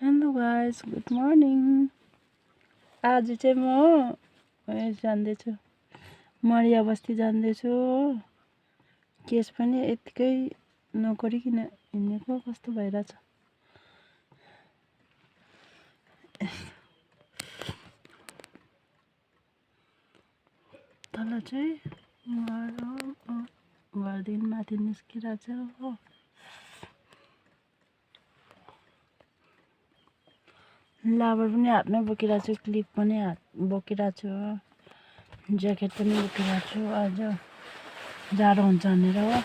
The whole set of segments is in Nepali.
Hello guys, good morning. आज चाहिँ म जान्दैछु, मरिया बस्ती जान्दैछु हो। केस पनि यतिकै नगरिकन हिँडेको कस्तो भइरहेछ। तल चाहिँ घरदेखि माथि निस्किरहेछ हो। लाबर पनि हातमै बोकिरहेको छु, क्लिप पनि हात बोकिरहेको छु, ज्याकेट पनि बोकिरहेको छु। आज जाडो हुन्छ भनेर हो।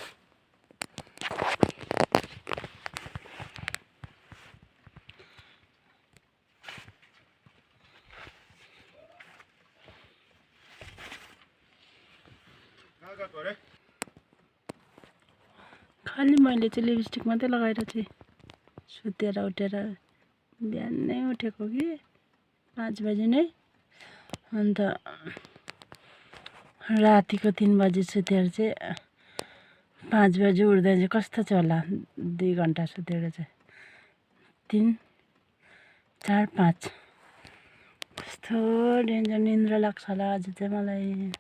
खालि मैले चाहिँ लिपस्टिक मात्रै लगाएर चाहिँ सुतेर उठेर बिहानै उठेको कि 5 बजी नै। अन्त रातिको 3 बजी सुतेर चाहिँ 5 बजी उठ्दा चाहिँ कस्तो छ होला। 2 घन्टा सुतेर चाहिँ 3, 4, 5 कस्तो डेन्जर निन्द्रा लाग्छ होला आज चाहिँ मलाई।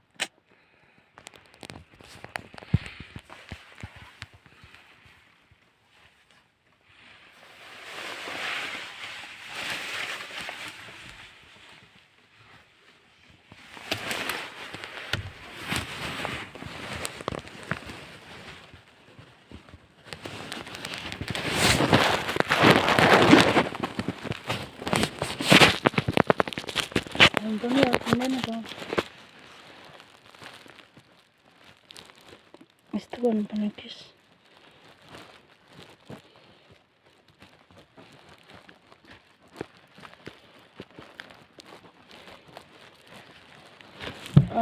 पनि आउँदैन त, यस्तो गर्नुपर्ने थिएछ।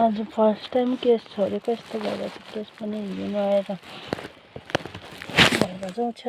आज फर्स्ट टाइम केस छोडेको, यस्तो भएर केस पनि हिँड्नु आएर भएर जाउँछ।